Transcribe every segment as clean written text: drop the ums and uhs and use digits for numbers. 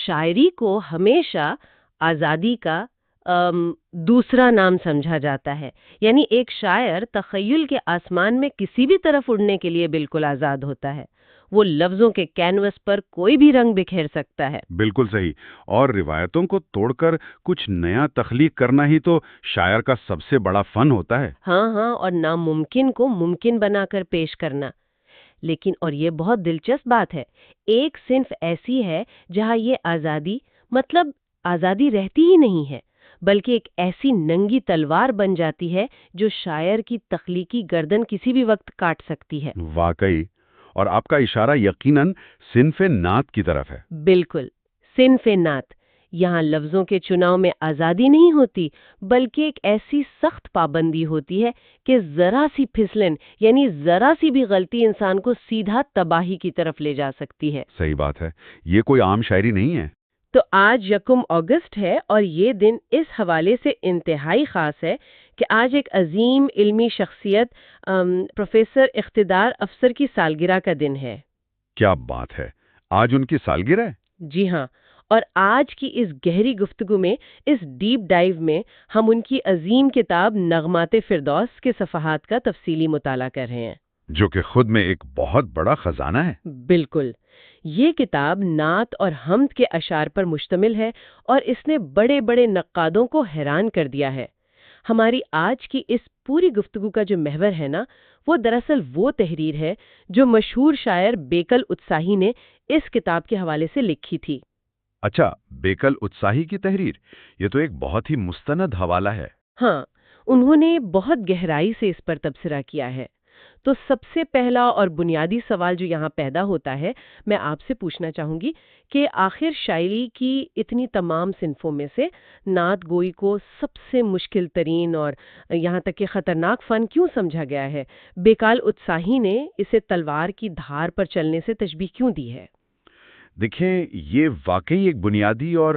شاعری کو ہمیشہ آزادی کا دوسرا نام سمجھا جاتا ہے، یعنی ایک شاعر تخیل کے آسمان میں کسی بھی طرف اڑنے کے لیے بالکل آزاد ہوتا ہے۔ وہ لفظوں کے کینوس پر کوئی بھی رنگ بکھیر سکتا ہے۔ بالکل صحیح۔ اور روایتوں کو توڑ کر کچھ نیا تخلیق کرنا ہی تو شاعر کا سب سے بڑا فن ہوتا ہے۔ ہاں ہاں، اور ناممکن کو ممکن بنا کر پیش کرنا۔ لیکن اور یہ بہت دلچسپ بات ہے، ایک صنف ایسی ہے جہاں یہ آزادی مطلب آزادی رہتی ہی نہیں ہے، بلکہ ایک ایسی ننگی تلوار بن جاتی ہے جو شاعر کی تخلیقی گردن کسی بھی وقت کاٹ سکتی ہے۔ واقعی۔ اور آپ کا اشارہ یقیناً صنف نعت کی طرف ہے۔ بالکل، صنف نعت۔ یہاں لفظوں کے چناؤ میں آزادی نہیں ہوتی، بلکہ ایک ایسی سخت پابندی ہوتی ہے کہ ذرا سی پھسلن یعنی ذرا سی بھی غلطی انسان کو سیدھا تباہی کی طرف لے جا سکتی ہے۔ صحیح بات ہے، یہ کوئی عام شاعری نہیں ہے۔ تو آج 1 اگست ہے اور یہ دن اس حوالے سے انتہائی خاص ہے کہ آج ایک عظیم علمی شخصیت پروفیسر اقتدار افسر کی سالگرہ کا دن ہے۔ کیا بات ہے، آج ان کی سالگرہ ہے؟ جی ہاں، اور آج کی اس گہری گفتگو میں، اس ڈیپ ڈائیو میں ہم ان کی عظیم کتاب نغمات فردوس کے صفحات کا تفصیلی مطالعہ کر رہے ہیں، جو کہ خود میں ایک بہت بڑا خزانہ ہے۔ بالکل۔ یہ کتاب نعت اور حمد کے اشعار پر مشتمل ہے اور اس نے بڑے بڑے نقادوں کو حیران کر دیا ہے۔ ہماری آج کی اس پوری گفتگو کا جو محور ہے نا، وہ دراصل وہ تحریر ہے جو مشہور شاعر بیکل اتساہی نے اس کتاب کے حوالے سے لکھی تھی۔ اچھا، بیکل اتساہی کی تحریر، یہ تو ایک بہت ہی مستند حوالہ ہے۔ ہاں، انہوں نے بہت گہرائی سے اس پر تبصرہ کیا ہے۔ تو سب سے پہلا اور بنیادی سوال جو یہاں پیدا ہوتا ہے، میں آپ سے پوچھنا چاہوں گی کہ آخر شاعری کی اتنی تمام صنفوں میں سے نعت گوئی کو سب سے مشکل ترین اور یہاں تک کہ خطرناک فن کیوں سمجھا گیا ہے؟ بیکال اتساہی نے اسے تلوار کی دھار پر چلنے سے تشبیہ کیوں دی ہے؟ دیکھیں، یہ واقعی ایک بنیادی اور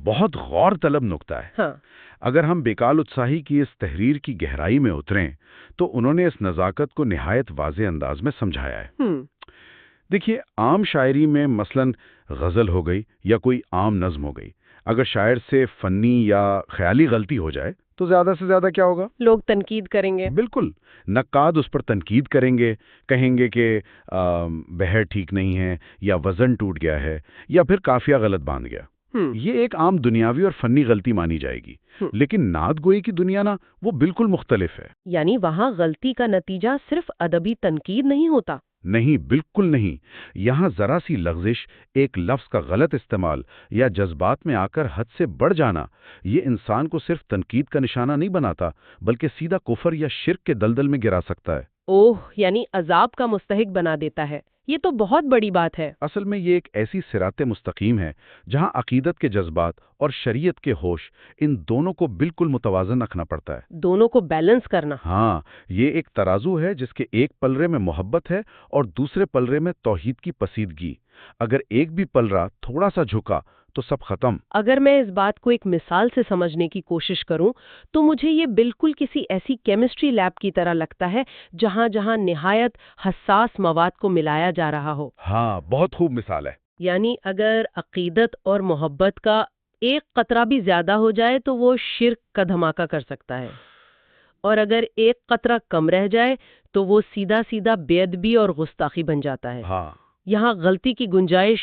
بہت غور طلب نکتہ ہے۔ ہاں، اگر ہم بیکال اتساہی کی اس تحریر کی گہرائی میں اتریں تو انہوں نے اس نزاکت کو نہایت واضح انداز میں سمجھایا ہے۔ دیکھیے، عام شاعری میں مثلاً غزل ہو گئی یا کوئی عام نظم ہو گئی، اگر شاعر سے فنی یا خیالی غلطی ہو جائے تو زیادہ سے زیادہ کیا ہوگا؟ لوگ تنقید کریں گے۔ بالکل، نقاد اس پر تنقید کریں گے، کہیں گے کہ بحر ٹھیک نہیں ہے، یا وزن ٹوٹ گیا ہے، یا پھر قافیہ غلط باندھ گیا۔ یہ ایک عام دنیاوی اور فنی غلطی مانی جائے گی۔ لیکن نعت گوئی کی دنیا نا، وہ بالکل مختلف ہے۔ یعنی وہاں غلطی کا نتیجہ صرف ادبی تنقید نہیں ہوتا؟ نہیں، بالکل نہیں۔ یہاں ذرا سی لغزش، ایک لفظ کا غلط استعمال یا جذبات میں آ کر حد سے بڑھ جانا، یہ انسان کو صرف تنقید کا نشانہ نہیں بناتا، بلکہ سیدھا کفر یا شرک کے دلدل میں گرا سکتا ہے۔ اوہ، یعنی عذاب کا مستحق بنا دیتا ہے۔ یہ تو بہت بڑی بات ہے۔ اصل میں یہ ایک ایسی صراط مستقیم ہے جہاں عقیدت کے جذبات اور شریعت کے ہوش، ان دونوں کو بالکل متوازن رکھنا پڑتا ہے۔ دونوں کو بیلنس کرنا۔ ہاں، یہ ایک ترازو ہے جس کے ایک پلرے میں محبت ہے اور دوسرے پلرے میں توحید کی پسیدگی۔ اگر ایک بھی پلرا تھوڑا سا جھکا تو سب ختم۔ اگر میں اس بات کو ایک مثال سے سمجھنے کی کوشش کروں تو مجھے یہ بالکل کسی ایسی کیمسٹری لیب کی طرح لگتا ہے جہاں جہاں نہایت حساس مواد کو ملایا جا رہا ہو۔ ہاں، بہت خوب مثال ہے۔ یعنی اگر عقیدت اور محبت کا ایک قطرہ بھی زیادہ ہو جائے تو وہ شرک کا دھماکہ کر سکتا ہے، اور اگر ایک قطرہ کم رہ جائے تو وہ سیدھا سیدھا بے ادبی اور گستاخی بن جاتا ہے۔ ہاں، یہاں غلطی کی گنجائش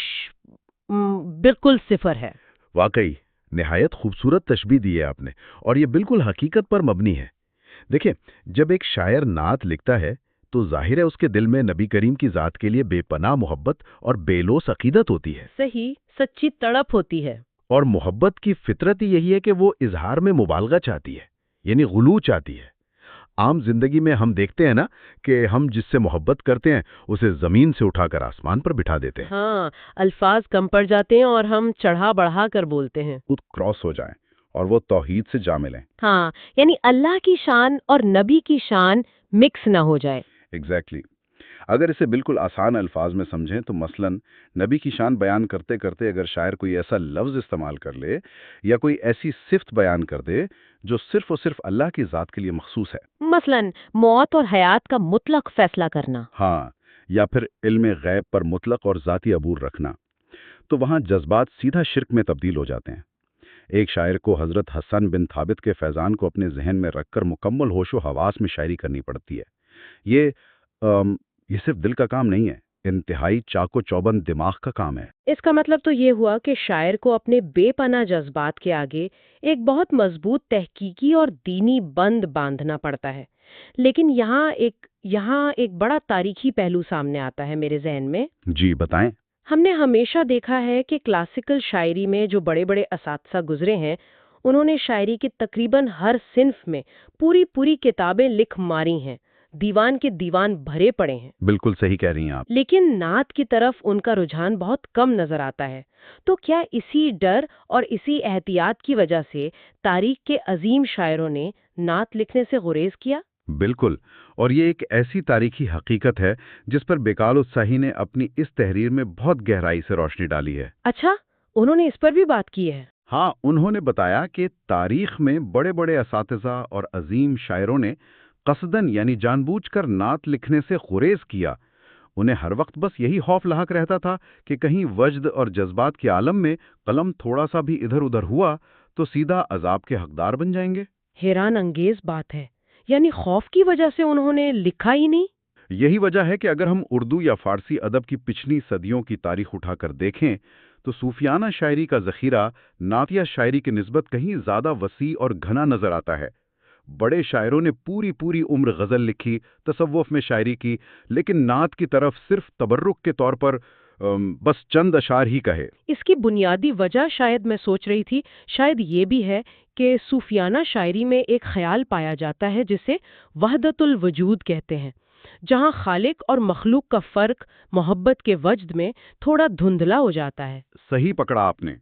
بالکل صفر ہے۔ واقعی نہایت خوبصورت تشبیہ دی ہے آپ نے، اور یہ بالکل حقیقت پر مبنی ہے۔ دیکھیں، جب ایک شاعر نعت لکھتا ہے تو ظاہر ہے اس کے دل میں نبی کریم کی ذات کے لیے بے پناہ محبت اور بے لوث عقیدت ہوتی ہے۔ صحیح، سچی تڑپ ہوتی ہے۔ اور محبت کی فطرت ہی یہی ہے کہ وہ اظہار میں مبالغہ چاہتی ہے، یعنی غلو چاہتی ہے۔ عام زندگی میں ہم دیکھتے ہیں نا کہ ہم جس سے محبت کرتے ہیں اسے زمین سے اٹھا کر آسمان پر بٹھا دیتے ہیں۔ ہاں، الفاظ کم پڑ جاتے ہیں اور ہم چڑھا بڑھا کر بولتے ہیں۔ خود کراس ہو جائیں اور وہ توحید سے جا ملیں۔ ہاں، یعنی اللہ کی شان اور نبی کی شان مکس نہ ہو جائے۔ ایگزیکٹلی۔ اگر اسے بالکل آسان الفاظ میں سمجھیں تو مثلاً نبی کی شان بیان کرتے کرتے اگر شاعر کوئی ایسا لفظ استعمال کر لے یا کوئی ایسی صفت بیان کر دے جو صرف اور صرف اللہ کی ذات کے لیے مخصوص ہے، مثلاً موت اور حیات کا مطلق فیصلہ کرنا۔ ہاں، یا پھر علم غیب پر مطلق اور ذاتی عبور رکھنا، تو وہاں جذبات سیدھا شرک میں تبدیل ہو جاتے ہیں۔ ایک شاعر کو حضرت حسن بن ثابت کے فیضان کو اپنے ذہن میں رکھ کر مکمل ہوش و حواس میں شاعری کرنی پڑتی ہے۔ یہ آم، یہ صرف دل کا کام نہیں ہے، انتہائی چاق و چوبند دماغ کا کام ہے۔ اس کا مطلب تو یہ ہوا کہ شاعر کو اپنے بے پناہ جذبات کے آگے ایک بہت مضبوط تحقیقی اور دینی بند باندھنا پڑتا ہے۔ لیکن یہاں ایک بڑا تاریخی پہلو سامنے آتا ہے میرے ذہن میں۔ جی بتائیں۔ ہم نے ہمیشہ دیکھا ہے کہ کلاسیکل شاعری میں جو بڑے بڑے اساتذہ گزرے ہیں، انہوں نے شاعری کے تقریباً ہر صنف میں پوری کتابیں لکھ ماری ہیں، دیوان کے دیوان بھرے پڑے ہیں۔ بالکل صحیح کہہ رہی ہیں آپ۔ لیکن نعت کی طرف ان کا رجحان بہت کم نظر آتا ہے۔ تو کیا اسی ڈر اور اسی احتیاط کی وجہ سے تاریخ کے عظیم شاعروں نے نعت لکھنے سے گریز کیا؟ بالکل، اور یہ ایک ایسی تاریخی حقیقت ہے جس پر بیکال اتساہی نے اپنی اس تحریر میں بہت گہرائی سے روشنی ڈالی ہے۔ اچھا، انہوں نے اس پر بھی بات کی ہے؟ ہاں، انہوں نے بتایا کہ تاریخ میں بڑے بڑے اساتذہ اور عظیم شاعروں نے قصدن یعنی جان بوجھ کر نعت لکھنے سے گریز کیا۔ انہیں ہر وقت بس یہی خوف لاحق رہتا تھا کہ کہیں وجد اور جذبات کے عالم میں قلم تھوڑا سا بھی ادھر ادھر ہوا تو سیدھا عذاب کے حقدار بن جائیں گے۔ حیران انگیز بات ہے، یعنی خوف کی وجہ سے انہوں نے لکھا ہی نہیں؟ یہی وجہ ہے کہ اگر ہم اردو یا فارسی ادب کی پچھلی صدیوں کی تاریخ اٹھا کر دیکھیں تو صوفیانہ شاعری کا ذخیرہ نعتیہ شاعری کی نسبت کہیں زیادہ وسیع اور گھنا نظر آتا ہے۔ بڑے شاعروں نے پوری عمر غزل لکھی، تصوف میں شاعری کی، لیکن نعت کی طرف صرف تبرک کے طور پر بس چند اشعار ہی کہے۔ اس کی بنیادی وجہ شاید میں سوچ رہی تھی، شاید یہ بھی ہے کہ صوفیانہ شاعری میں ایک خیال پایا جاتا ہے جسے وحدت الوجود کہتے ہیں، جہاں خالق اور مخلوق کا فرق محبت کے وجد میں تھوڑا دھندلا ہو جاتا ہے۔ صحیح پکڑا آپ نے۔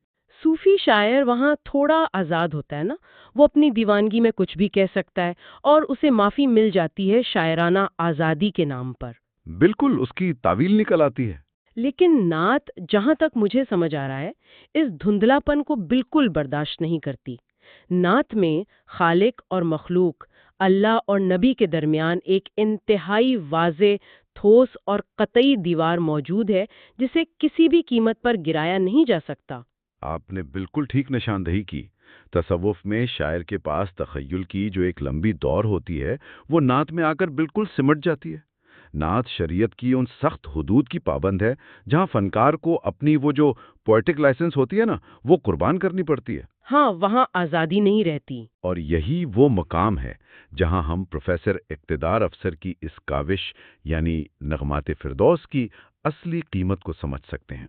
صوفی شاعر وہاں تھوڑا آزاد ہوتا ہے نا، وہ اپنی دیوانگی میں کچھ بھی کہہ سکتا ہے اور اسے معافی مل جاتی ہے شاعرانہ آزادی کے نام پر۔ بالکل، اس کی تعویل نکل آتی ہے۔ لیکن نعت جہاں تک مجھے سمجھ آ رہا ہے اس دھندلا پن کو بالکل برداشت نہیں کرتی۔ نعت میں خالق اور مخلوق، اللہ اور نبی کے درمیان ایک انتہائی واضح، ٹھوس اور قطعی دیوار موجود ہے جسے کسی بھی قیمت پر گرایا نہیں جا سکتا۔ آپ نے بالکل ٹھیک نشاندہی کی۔ تصوف میں شاعر کے پاس تخیل کی جو ایک لمبی دور ہوتی ہے وہ نعت میں آ کر بالکل سمٹ جاتی ہے۔ نعت شریعت کی ان سخت حدود کی پابند ہے جہاں فنکار کو اپنی وہ جو پوئٹک لائسنس ہوتی ہے نا وہ قربان کرنی پڑتی ہے۔ ہاں، وہاں آزادی نہیں رہتی۔ اور یہی وہ مقام ہے جہاں ہم پروفیسر اقتدار افسر کی اس کاوش یعنی نغمات فردوس کی اصلی قیمت کو سمجھ سکتے ہیں۔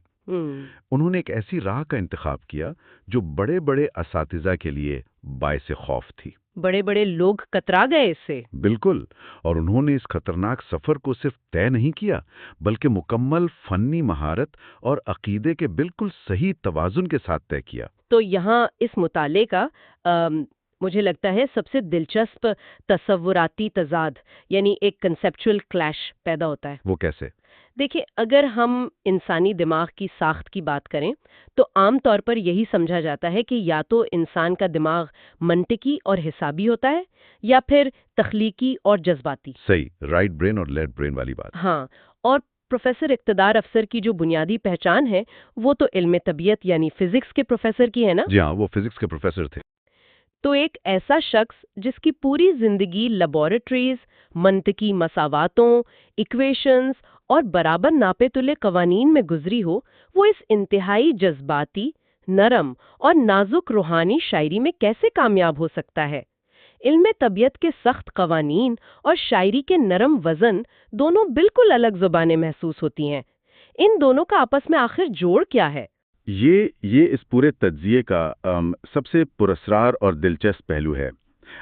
انہوں نے ایک ایسی راہ کا انتخاب کیا جو بڑے بڑے اساتذہ کے لیے باعث خوف تھی۔ بڑے بڑے لوگ کترا گئے اس سے۔ بالکل، اور انہوں نے اس خطرناک سفر کو صرف طے نہیں کیا بلکہ مکمل فنی مہارت اور عقیدے کے بالکل صحیح توازن کے ساتھ طے کیا۔ تو یہاں اس مطالعے کا مجھے لگتا ہے سب سے دلچسپ تصوراتی تضاد یعنی ایک کنسیپچول کلیش پیدا ہوتا ہے۔ وہ کیسے؟ دیکھیں، اگر ہم انسانی دماغ کی ساخت کی بات کریں تو عام طور پر یہی سمجھا جاتا ہے کہ یا تو انسان کا دماغ منطقی اور حسابی ہوتا ہے یا پھر تخلیقی اور جذباتی۔ صحیح، رائٹ برین اور لیفٹ برین والی بات۔ ہاں، اور پروفیسر اقتدار افسر کی جو بنیادی پہچان ہے وہ تو علم طبیعت یعنی فزکس کے پروفیسر کی ہے نا؟ جی ہاں، وہ فزکس کے پروفیسر تھے۔ تو ایک ایسا شخص جس کی پوری زندگی لیبارٹریز، منطقی مساواتوں، ایکویشنز اور برابر ناپے تلے قوانین میں گزری ہو، وہ اس انتہائی جذباتی، نرم اور نازک روحانی شاعری میں کیسے کامیاب ہو سکتا ہے؟ علم طبیعت کے سخت قوانین اور شاعری کے نرم وزن دونوں بالکل الگ زبانیں محسوس ہوتی ہیں۔ ان دونوں کا آپس میں آخر جوڑ کیا ہے؟ یہ اس پورے تجزیے کا سب سے پراسرار اور دلچسپ پہلو ہے۔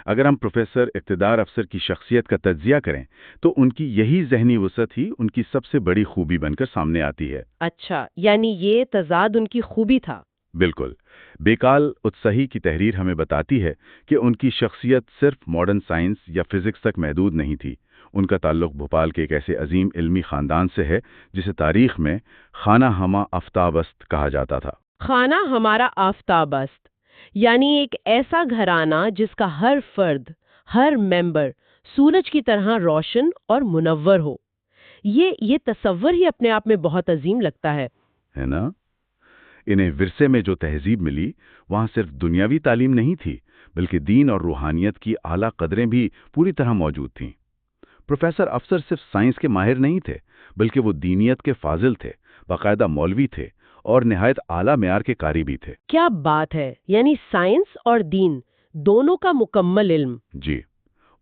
اگر ہم پروفیسر اقتدار افسر کی شخصیت کا تجزیہ کریں تو ان کی یہی ذہنی وسعت ہی ان کی سب سے بڑی خوبی بن کر سامنے آتی ہے۔ اچھا، یعنی یہ تضاد ان کی خوبی تھا۔ بالکل۔ بیکال اتساہی کی تحریر ہمیں بتاتی ہے کہ ان کی شخصیت صرف ماڈرن سائنس یا فزکس تک محدود نہیں تھی۔ ان کا تعلق بھوپال کے ایک ایسے عظیم علمی خاندان سے ہے جسے تاریخ میں خانہ ہمہ آفتابست کہا جاتا تھا۔ خانہ ہمارا آفتابست یعنی ایک ایسا گھرانہ جس کا ہر فرد، ہر ممبر سورج کی طرح روشن اور منور ہو۔ یہ تصور ہی اپنے آپ میں بہت عظیم لگتا ہے۔ ہے نا؟ انہیں ورثے میں جو تہذیب ملی وہاں صرف دنیاوی تعلیم نہیں تھی بلکہ دین اور روحانیت کی اعلیٰ قدریں بھی پوری طرح موجود تھیں۔ پروفیسر افسر صرف سائنس کے ماہر نہیں تھے بلکہ وہ دینیت کے فاضل تھے، باقاعدہ مولوی تھے اور نہایت اعلیٰ معیار کے قاری بھی تھے۔ کیا بات ہے! یعنی سائنس اور دین دونوں کا مکمل علم۔ جی،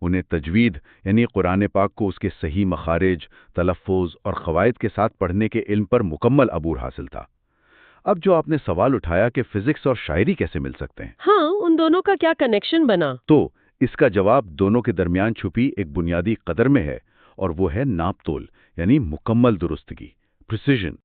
انہیں تجوید یعنی قرآن پاک کو اس کے صحیح مخارج، تلفظ اور قواعد کے ساتھ پڑھنے کے علم پر مکمل عبور حاصل تھا۔ اب جو آپ نے سوال اٹھایا کہ فزکس اور شاعری کیسے مل سکتے ہیں، ہاں، ان دونوں کا کیا کنیکشن بنا؟ تو اس کا جواب دونوں کے درمیان چھپی ایک بنیادی قدر میں ہے، اور وہ ہے ناپ تول یعنی مکمل درستگی، پریسیژن۔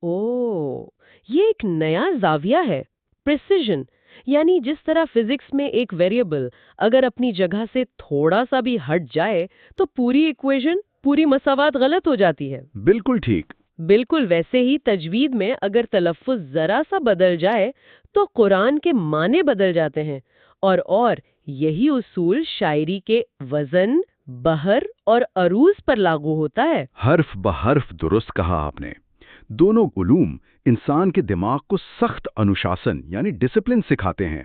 یہ ایک نیا زاویہ ہے، پریسیژن، یعنی جس طرح فزکس میں ایک ویریبل اگر اپنی جگہ سے تھوڑا سا بھی ہٹ جائے تو پوری ایکویشن، پوری مساوات غلط ہو جاتی ہے۔ بالکل ٹھیک۔ بالکل ویسے ہی تجوید میں اگر تلفظ ذرا سا بدل جائے تو قرآن کے معنی بدل جاتے ہیں، اور یہی اصول شاعری کے وزن، بحر اور عروض پر لاگو ہوتا ہے۔ حرف بحرف درست کہا آپ نے۔ دونوں علوم انسان کے دماغ کو سخت انوشاسن یعنی ڈسپلن سکھاتے ہیں۔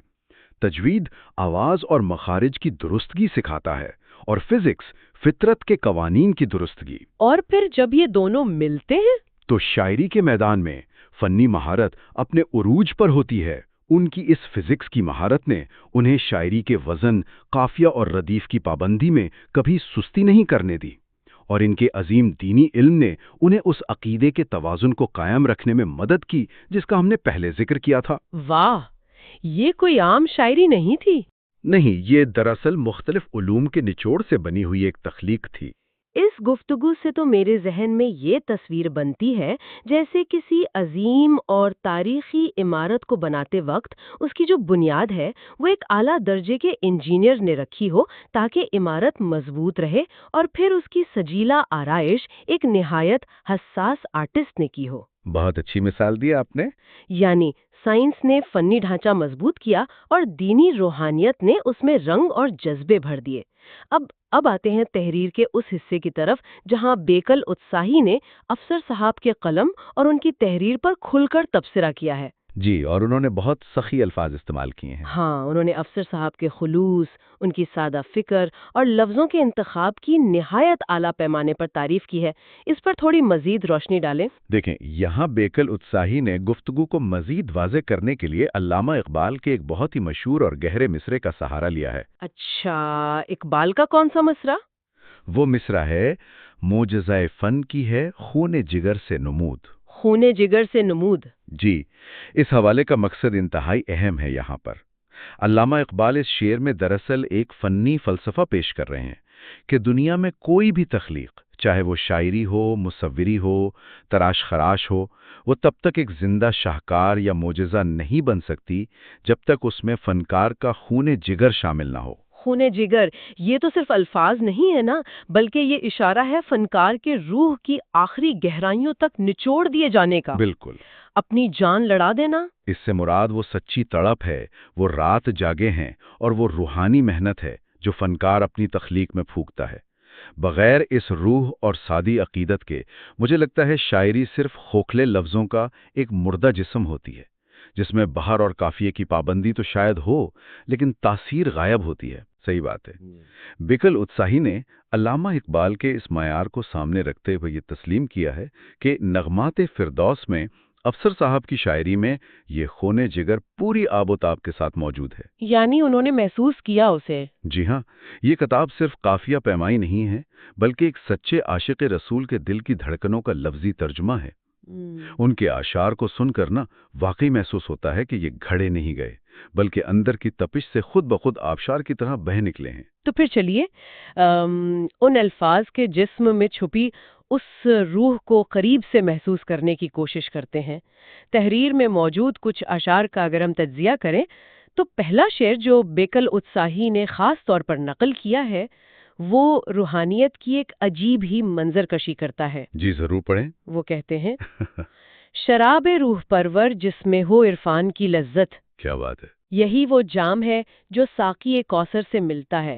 تجوید آواز اور مخارج کی درستگی سکھاتا ہے اور فزکس فطرت کے قوانین کی درستگی۔ اور پھر جب یہ دونوں ملتے ہیں تو شاعری کے میدان میں فنی مہارت اپنے عروج پر ہوتی ہے۔ ان کی اس فزکس کی مہارت نے انہیں شاعری کے وزن، قافیہ اور ردیف کی پابندی میں کبھی سستی نہیں کرنے دی، اور ان کے عظیم دینی علم نے انہیں اس عقیدے کے توازن کو قائم رکھنے میں مدد کی جس کا ہم نے پہلے ذکر کیا تھا۔ واہ، یہ کوئی عام شاعری نہیں تھی۔ نہیں، یہ دراصل مختلف علوم کے نچوڑ سے بنی ہوئی ایک تخلیق تھی۔ اس گفتگو سے تو میرے ذہن میں یہ تصویر بنتی ہے جیسے کسی عظیم اور تاریخی عمارت کو بناتے وقت اس کی جو بنیاد ہے وہ ایک اعلیٰ درجے کے انجینئر نے رکھی ہو تاکہ عمارت مضبوط رہے، اور پھر اس کی سجیلا آرائش ایک نہایت حساس آرٹسٹ نے کی ہو۔ بہت اچھی مثال دی آپ نے۔ یعنی سائنس نے فنی ڈھانچہ مضبوط کیا اور دینی روحانیت نے اس میں رنگ اور جذبے بھر دیے۔ اب آتے ہیں تحریر کے اس حصے کی طرف جہاں بیکل اتساہی نے افسر صاحب کے قلم اور ان کی تحریر پر کھل کر تبصرہ کیا ہے۔ جی، اور انہوں نے بہت سخی الفاظ استعمال کیے ہیں۔ ہاں، انہوں نے افسر صاحب کے خلوص، ان کی سادہ فکر اور لفظوں کے انتخاب کی نہایت اعلیٰ پیمانے پر تعریف کی ہے۔ اس پر تھوڑی مزید روشنی ڈالیں۔ دیکھیں، یہاں بیکل اتساہی نے گفتگو کو مزید واضح کرنے کے لیے علامہ اقبال کے ایک بہت ہی مشہور اور گہرے مصرے کا سہارا لیا ہے۔ اچھا، اقبال کا کون سا مصرع؟ وہ مصرع ہے، معجزۂ فن کی ہے خون جگر سے نمود۔ خون جگر سے نمود۔ جی، اس حوالے کا مقصد انتہائی اہم ہے یہاں پر۔ علامہ اقبال اس شعر میں دراصل ایک فنی فلسفہ پیش کر رہے ہیں کہ دنیا میں کوئی بھی تخلیق، چاہے وہ شاعری ہو، مصوری ہو، تراش خراش ہو، وہ تب تک ایک زندہ شاہکار یا معجزہ نہیں بن سکتی جب تک اس میں فنکار کا خون جگر شامل نہ ہو۔ خون جگر، یہ تو صرف الفاظ نہیں ہے نا، بلکہ یہ اشارہ ہے فنکار کے روح کی آخری گہرائیوں تک نچوڑ دیے جانے کا۔ بالکل، اپنی جان لڑا دینا۔ اس سے مراد وہ سچی تڑپ ہے، وہ رات جاگے ہیں، اور وہ روحانی محنت ہے جو فنکار اپنی تخلیق میں پھونکتا ہے۔ بغیر اس روح اور سادی عقیدت کے مجھے لگتا ہے شاعری صرف کھوکھلے لفظوں کا ایک مردہ جسم ہوتی ہے، جس میں بحر اور قافیے کی پابندی تو شاید ہو لیکن تاثیر غائب ہوتی ہے۔ صحیح بات ہے۔ بیکل اتساہی نے علامہ اقبال کے اس معیار کو سامنے رکھتے ہوئے یہ تسلیم کیا ہے کہ نغمات فردوس میں افسر صاحب کی شاعری میں یہ خون جگر پوری آب و تاب کے ساتھ موجود ہے۔ یعنی انہوں نے محسوس کیا اسے۔ جی ہاں، یہ کتاب صرف قافیہ پیمائی نہیں ہے بلکہ ایک سچے عاشق رسول کے دل کی دھڑکنوں کا لفظی ترجمہ ہے۔ ان کے اشعار کو سن کر نا واقعی محسوس ہوتا ہے کہ یہ گھڑے نہیں گئے بلکہ اندر کی تپش سے خود بخود آبشار کی طرح بہہ نکلے ہیں۔ تو پھر چلیے ان الفاظ کے جسم میں چھپی اس روح کو قریب سے محسوس کرنے کی کوشش کرتے ہیں۔ تحریر میں موجود کچھ اشعار کا اگر ہم تجزیہ کریں تو پہلا شعر جو بیکل اتساہی نے خاص طور پر نقل کیا ہے وہ روحانیت کی ایک عجیب ہی منظر کشی کرتا ہے۔ جی ضرور پڑھیں۔ وہ کہتے ہیں، شراب روح پرور جس میں ہو عرفان کی لذت، کیا بات ہے! یہی وہ جام ہے جو ساقی کوثر سے ملتا ہے۔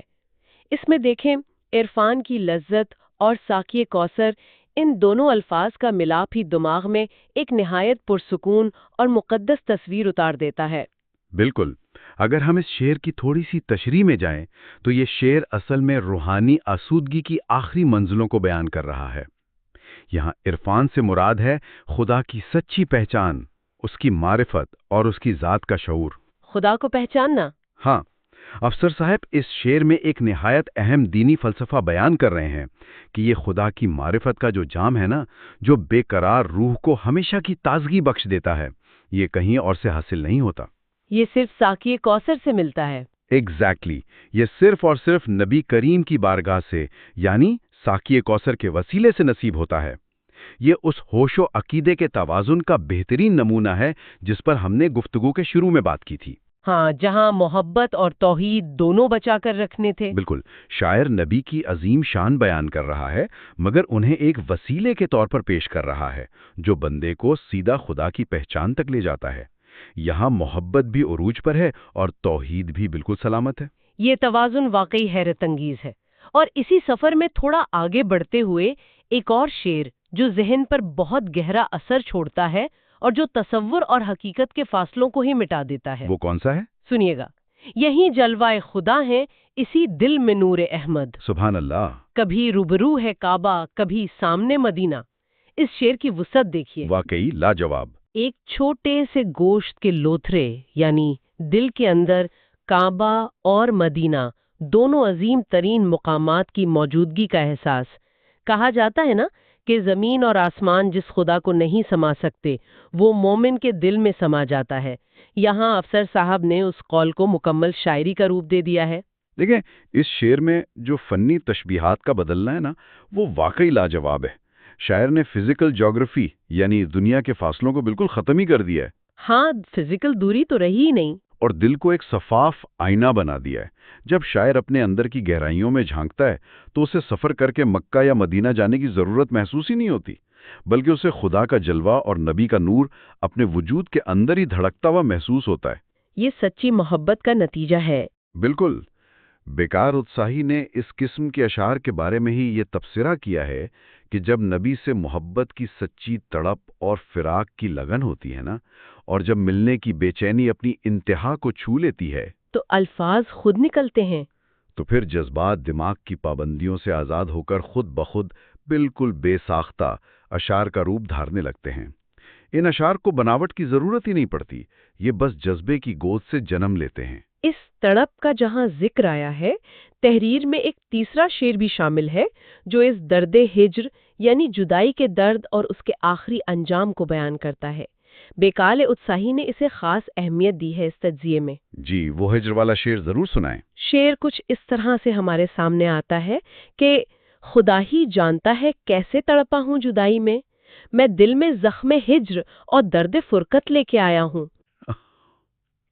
اس میں دیکھیں، عرفان کی لذت اور ساقی کوثر ان دونوں الفاظ کا ملاپ ہی دماغ میں ایک نہایت پرسکون اور مقدس تصویر اتار دیتا ہے۔ بالکل۔ اگر ہم اس شعر کی تھوڑی سی تشریح میں جائیں تو یہ شعر اصل میں روحانی آسودگی کی آخری منزلوں کو بیان کر رہا ہے۔ یہاں عرفان سے مراد ہے خدا کی سچی پہچان، اس کی معرفت اور اس کی ذات کا شعور۔ خدا کو پہچاننا؟ ہاں، افسر صاحب اس شعر میں ایک نہایت اہم دینی فلسفہ بیان کر رہے ہیں کہ یہ خدا کی معرفت کا جو جام ہے نا، جو بے قرار روح کو ہمیشہ کی تازگی بخش دیتا ہے، یہ کہیں اور سے حاصل نہیں ہوتا۔ یہ صرف ساقی کوثر سے ملتا ہے۔ ایگزیکٹلی، یہ صرف اور صرف نبی کریم کی بارگاہ سے، یعنی ساقی کوثر کے وسیلے سے نصیب ہوتا ہے۔ یہ اس ہوش و عقیدے کے توازن کا بہترین نمونہ ہے جس پر ہم نے گفتگو کے شروع میں بات کی تھی۔ ہاں، جہاں محبت اور توحید دونوں بچا کر رکھنے تھے۔ بالکل، شاعر نبی کی عظیم شان بیان کر رہا ہے، مگر انہیں ایک وسیلے کے طور پر پیش کر رہا ہے جو بندے کو سیدھا خدا کی پہچان تک لے جاتا ہے۔ یہاں محبت بھی عروج پر ہے اور توحید بھی بالکل سلامت ہے۔ یہ توازن واقعی حیرت انگیز ہے۔ اور اسی سفر میں تھوڑا آگے بڑھتے ہوئے ایک اور شعر جو ذہن پر بہت گہرا اثر چھوڑتا ہے اور جو تصور اور حقیقت کے فاصلوں کو ہی مٹا دیتا ہے۔ وہ کون سا ہے؟ سنیے گا۔ یہی جلوہ خدا ہے، اسی دل میں نور احمد۔ سبحان اللہ! کبھی روبرو ہے کعبہ، کبھی سامنے مدینہ۔ اس شعر کی وسعت دیکھیے۔ واقعی لاجواب۔ ایک چھوٹے سے گوشت کے لوتھرے یعنی دل کے اندر کعبہ اور مدینہ، دونوں عظیم ترین مقامات کی موجودگی کا احساس۔ کہا جاتا ہے نا کہ زمین اور آسمان جس خدا کو نہیں سما سکتے وہ مومن کے دل میں سما جاتا ہے۔ یہاں افسر صاحب نے اس قول کو مکمل شاعری کا روپ دے دیا ہے۔ دیکھیں، اس شعر میں جو فنی تشبیہات کا بدلنا ہے نا، وہ واقعی لاجواب ہے۔ شاعر نے فزیکل جیوگرافی یعنی دنیا کے فاصلوں کو بالکل ختم ہی کر دیا ہے۔ ہاں، فزیکل دوری تو رہی ہی نہیں۔ اور دل کو ایک شفاف آئینہ بنا دیا ہے۔ جب شاعر اپنے اندر کی گہرائیوں میں جھانکتا ہے تو اسے سفر کر کے مکہ یا مدینہ جانے کی ضرورت محسوس ہی نہیں ہوتی، بلکہ اسے خدا کا جلوہ اور نبی کا نور اپنے وجود کے اندر ہی دھڑکتا ہوا محسوس ہوتا ہے۔ یہ سچی محبت کا نتیجہ ہے۔ بالکل۔ بیکار اتساہی نے اس قسم کے اشعار کے بارے میں ہی یہ تبصرہ کیا ہے کہ جب نبی سے محبت کی سچی تڑپ اور فراق کی لگن ہوتی ہے نا، اور جب ملنے کی بے چینی اپنی انتہا کو چھو لیتی ہے تو الفاظ خود نکلتے ہیں۔ تو پھر جذبات دماغ کی پابندیوں سے آزاد ہو کر خود بخود بالکل بے ساختہ اشعار کا روپ دھارنے لگتے ہیں۔ ان اشعار کو بناوٹ کی ضرورت ہی نہیں پڑتی، یہ بس جذبے کی گود سے جنم لیتے ہیں۔ اس تڑپ کا جہاں ذکر آیا ہے، تحریر میں ایک تیسرا شعر بھی شامل ہے جو اس درد ہجر یعنی جدائی کے درد اور اس کے آخری انجام کو بیان کرتا ہے۔ بیکال اتساہی نے اسے خاص اہمیت دی ہے اس تجزیے میں۔ جی، وہ ہجر والا شعر ضرور سنائیں۔ شعر کچھ اس طرح سے ہمارے سامنے آتا ہے کہ خدا ہی جانتا ہے کیسے تڑپا ہوں جدائی میں دل میں زخم ہجر اور درد فرقت لے کے آیا ہوں۔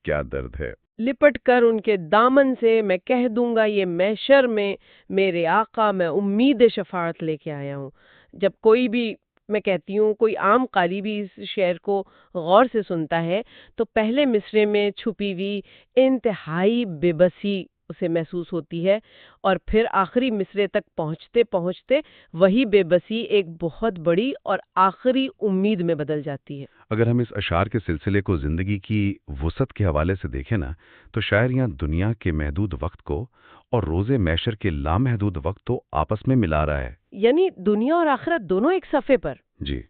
کیا درد ہے! لپٹ کر ان کے دامن سے میں کہہ دوں گا یہ محشر میں میرے آقا میں امید شفاعت لے کے آیا ہوں۔ جب کوئی بھی، میں کہتی ہوں، کوئی عام قاری بھی اس شعر کو غور سے سنتا ہے تو پہلے مصرے میں چھپی ہوئی انتہائی بے بسی اسے محسوس ہوتی ہے، اور پھر آخری مصرے تک پہنچتے پہنچتے وہی بے بسی ایک بہت بڑی اور آخری امید میں بدل جاتی ہے۔ اگر ہم اس اشعار کے سلسلے کو زندگی کی وسعت کے حوالے سے دیکھیں نا، تو شاعر یہاں دنیا کے محدود وقت کو اور روز محشر کے لامحدود وقت کو آپس میں ملا رہا ہے۔ یعنی دنیا اور آخرت دونوں ایک صفحے پر۔ جی،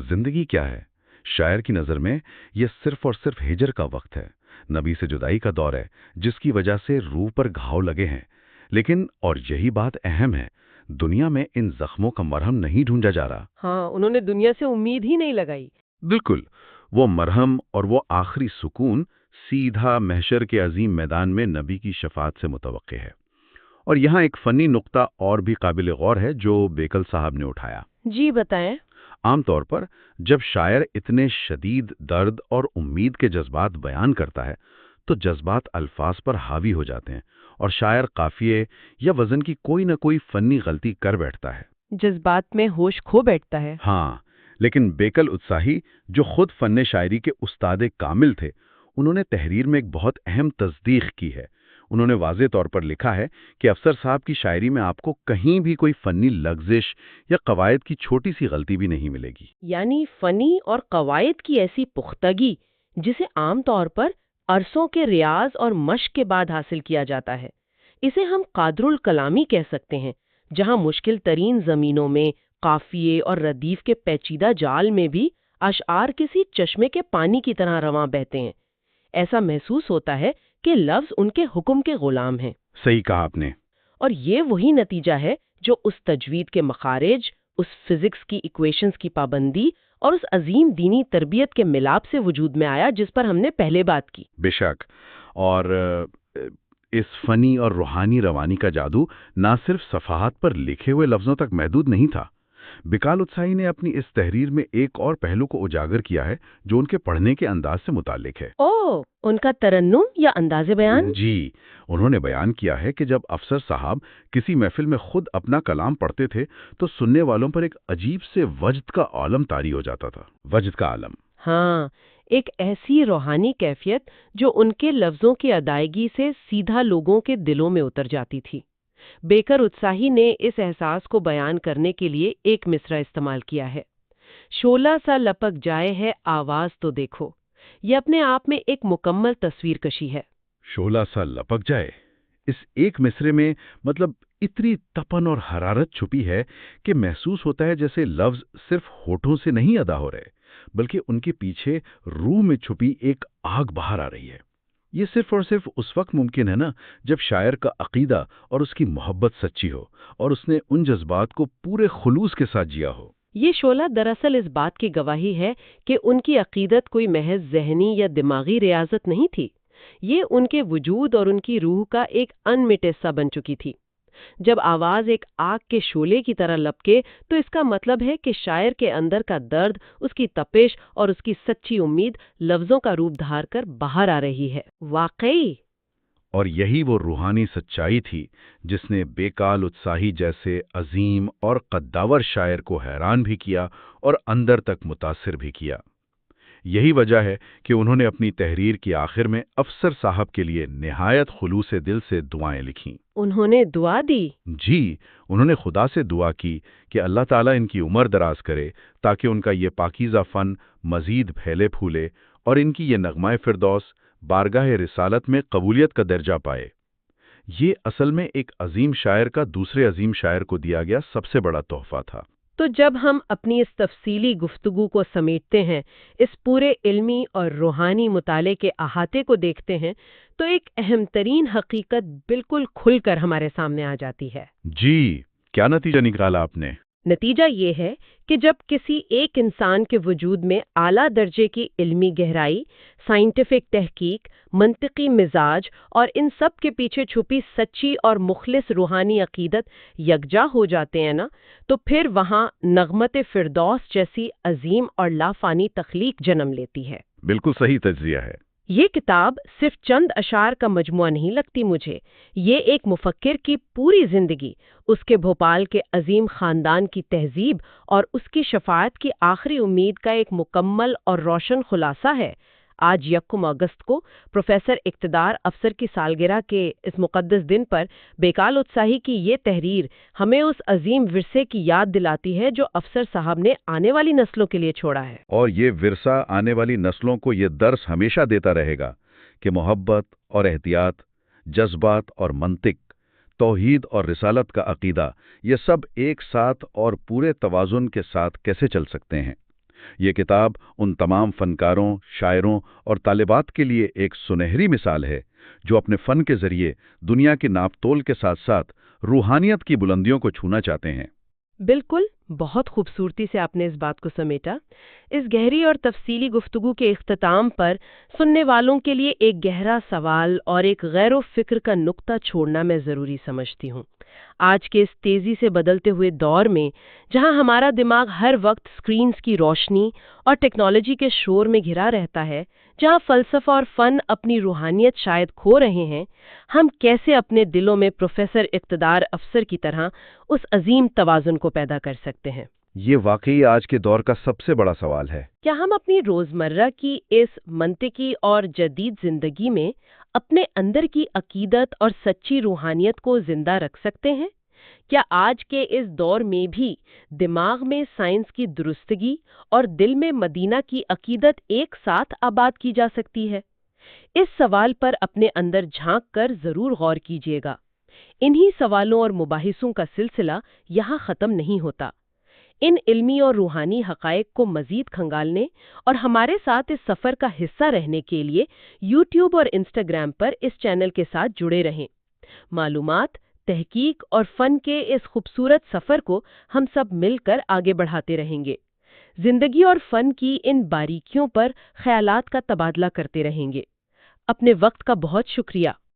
زندگی کیا ہے؟ شاعر کی نظر میں یہ صرف اور صرف ہجر کا وقت ہے، نبی سے جدائی کا دور ہے جس کی وجہ سے روح پر گھاؤ لگے ہیں۔ لیکن اور یہی بات اہم ہے، دنیا میں ان زخموں کا مرہم نہیں ڈھونڈا جا رہا۔ ہاں، انہوں نے دنیا سے امید ہی نہیں لگائی۔ بالکل، وہ مرہم اور وہ آخری سکون سیدھا محشر کے عظیم میدان میں نبی کی شفاعت سے متوقع ہے۔ اور یہاں ایک فنی نقطہ اور بھی قابل غور ہے جو بیکل صاحب نے اٹھایا۔ جی بتائیں۔ عام طور پر جب شاعر اتنے شدید درد اور امید کے جذبات بیان کرتا ہے تو جذبات الفاظ پر حاوی ہو جاتے ہیں اور شاعر قافیے یا وزن کی کوئی نہ کوئی فنی غلطی کر بیٹھتا ہے، جذبات میں ہوش کھو بیٹھتا ہے۔ ہاں، لیکن بیکل اتساہی جو خود فن شاعری کے استاد کامل تھے، انہوں نے تحریر میں ایک بہت اہم تصدیق کی ہے۔ انہوں نے واضح طور پر لکھا ہے کہ افسر صاحب کی شاعری میں آپ کو کہیں بھی کوئی فنی لغزش یا قواعد کی چھوٹی سی غلطی بھی نہیں ملے گی۔ یعنی فنی اور قواعد کی ایسی پختگی جسے عام طور پر عرصوں کے ریاض اور مشق کے بعد حاصل کیا جاتا ہے، اسے ہم قادر الکلامی کہہ سکتے ہیں، جہاں مشکل ترین زمینوں میں قافیے اور ردیف کے پیچیدہ جال میں بھی اشعار کسی چشمے کے پانی کی طرح رواں بہتے ہیں۔ ایسا محسوس ہوتا ہے کہ لفظ ان کے حکم کے غلام ہیں۔ صحیح کہا آپ نے۔ اور یہ وہی نتیجہ ہے جو اس تجوید کے مخارج، اس فزکس کی ایکویشنز کی پابندی اور اس عظیم دینی تربیت کے ملاپ سے وجود میں آیا جس پر ہم نے پہلے بات کی۔ بے شک۔ اور اس فنی اور روحانی روانی کا جادو نہ صرف صفحات پر لکھے ہوئے لفظوں تک محدود نہیں تھا۔ بقال اتسائی نے اپنی اس تحریر میں ایک اور پہلو کو اجاگر کیا ہے جو ان کے پڑھنے کے انداز سے متعلق ہے۔ ان کا ترنم یا انداز بیان؟ جی، انہوں نے بیان کیا ہے کہ جب افسر صاحب کسی محفل میں خود اپنا کلام پڑھتے تھے تو سننے والوں پر ایک عجیب سے وجد کا عالم طاری ہو جاتا تھا۔ وجد کا عالم، ہاں، ایک ایسی روحانی کیفیت جو ان کے لفظوں کی ادائیگی سے سیدھا لوگوں کے دلوں میں اتر جاتی تھی۔ بیکر اتساہی نے اس احساس کو بیان کرنے کے لیے ایک مصرع استعمال کیا ہے۔ شعلہ سا لپک جائے ہے آواز تو دیکھو، یہ اپنے آپ میں ایک مکمل تصویر کشی ہے۔ شعلہ سا لپک جائے، اس ایک مصرے میں مطلب اتنی تپن اور حرارت چھپی ہے کہ محسوس ہوتا ہے جیسے لفظ صرف ہونٹوں سے نہیں ادا ہو رہے بلکہ ان کے پیچھے روح میں چھپی ایک آگ باہر آ رہی ہے۔ یہ صرف اور صرف اس وقت ممکن ہے نا جب شاعر کا عقیدہ اور اس کی محبت سچی ہو اور اس نے ان جذبات کو پورے خلوص کے ساتھ جیا ہو۔ یہ شعلہ دراصل اس بات کی گواہی ہے کہ ان کی عقیدت کوئی محض ذہنی یا دماغی ریاضت نہیں تھی، یہ ان کے وجود اور ان کی روح کا ایک انمٹ حصہ بن چکی تھی۔ جب آواز ایک آگ کے شعلے کی طرح لپکے تو اس کا مطلب ہے کہ شاعر کے اندر کا درد، اس کی تپش اور اس کی سچی امید لفظوں کا روپ دھار کر باہر آ رہی ہے۔ واقعی۔ اور یہی وہ روحانی سچائی تھی جس نے بیکال اتساہی جیسے عظیم اور قداور شاعر کو حیران بھی کیا اور اندر تک متاثر بھی کیا۔ یہی وجہ ہے کہ انہوں نے اپنی تحریر کی آخر میں افسر صاحب کے لیے نہایت خلوص دل سے دعائیں لکھیں۔ انہوں نے دعا دی؟ جی، انہوں نے خدا سے دعا کی کہ اللہ تعالیٰ ان کی عمر دراز کرے تاکہ ان کا یہ پاکیزہ فن مزید پھیلے پھولے اور ان کی یہ نغمہ فردوس بارگاہ رسالت میں قبولیت کا درجہ پائے۔ یہ اصل میں ایک عظیم شاعر کا دوسرے عظیم شاعر کو دیا گیا سب سے بڑا تحفہ تھا۔ تو جب ہم اپنی اس تفصیلی گفتگو کو سمیٹتے ہیں، اس پورے علمی اور روحانی مطالعے کے احاطے کو دیکھتے ہیں، تو ایک اہم ترین حقیقت بالکل کھل کر ہمارے سامنے آ جاتی ہے۔ جی، کیا نتیجہ نکالا آپ نے؟ نتیجہ یہ ہے کہ جب کسی ایک انسان کے وجود میں اعلیٰ درجے کی علمی گہرائی، سائنٹیفک تحقیق، منطقی مزاج اور ان سب کے پیچھے چھپی سچی اور مخلص روحانی عقیدت یکجا ہو جاتے ہیں نا، تو پھر وہاں نغمت فردوس جیسی عظیم اور لافانی تخلیق جنم لیتی ہے۔ بالکل صحیح تجزیہ ہے۔ یہ کتاب صرف چند اشعار کا مجموعہ نہیں لگتی مجھے، یہ ایک مفکر کی پوری زندگی، اس کے بھوپال کے عظیم خاندان کی تہذیب اور اس کی شفاعت کی آخری امید کا ایک مکمل اور روشن خلاصہ ہے۔ آج 1 اگست کو پروفیسر اقتدار افسر کی سالگرہ کے اس مقدس دن پر بیکال اتساہی کی یہ تحریر ہمیں اس عظیم ورثے کی یاد دلاتی ہے جو افسر صاحب نے آنے والی نسلوں کے لیے چھوڑا ہے۔ اور یہ ورثہ آنے والی نسلوں کو یہ درس ہمیشہ دیتا رہے گا کہ محبت اور احتیاط، جذبات اور منطق، توحید اور رسالت کا عقیدہ، یہ سب ایک ساتھ اور پورے توازن کے ساتھ کیسے چل سکتے ہیں۔ یہ کتاب ان تمام فنکاروں، شاعروں اور طالبات کے لیے ایک سنہری مثال ہے جو اپنے فن کے ذریعے دنیا کی ناپ تول کے ساتھ ساتھ روحانیت کی بلندیوں کو چھونا چاہتے ہیں۔ بالکل، بہت خوبصورتی سے آپ نے اس بات کو سمیٹا۔ اس گہری اور تفصیلی گفتگو کے اختتام پر سننے والوں کے لیے ایک گہرا سوال اور ایک غیر و فکر کا نقطہ چھوڑنا میں ضروری سمجھتی ہوں۔ آج کے اس تیزی سے بدلتے ہوئے دور میں جہاں ہمارا دماغ ہر وقت سکرینز کی روشنی اور ٹیکنالوجی کے شور میں گھرا رہتا ہے، جہاں فلسفہ اور فن اپنی روحانیت شاید کھو رہے ہیں، ہم کیسے اپنے دلوں میں پروفیسر اقتدار افسر کی طرح اس عظیم توازن کو پیدا کر سکتے ہیں؟ یہ واقعی آج کے دور کا سب سے بڑا سوال ہے۔ کیا ہم اپنی روزمرہ کی اس منطقی اور جدید زندگی میں اپنے اندر کی عقیدت اور سچی روحانیت کو زندہ رکھ سکتے ہیں؟ کیا آج کے اس دور میں بھی دماغ میں سائنس کی درستگی اور دل میں مدینہ کی عقیدت ایک ساتھ آباد کی جا سکتی ہے؟ اس سوال پر اپنے اندر جھانک کر ضرور غور کیجیے گا۔ انہی سوالوں اور مباحثوں کا سلسلہ یہاں ختم نہیں ہوتا۔ ان علمی اور روحانی حقائق کو مزید کھنگالنے اور ہمارے ساتھ اس سفر کا حصہ رہنے کے لیے یوٹیوب اور انسٹاگرام پر اس چینل کے ساتھ جڑے رہیں۔ معلومات، تحقیق اور فن کے اس خوبصورت سفر کو ہم سب مل کر آگے بڑھاتے رہیں گے۔ زندگی اور فن کی ان باریکیوں پر خیالات کا تبادلہ کرتے رہیں گے۔ اپنے وقت کا بہت شکریہ۔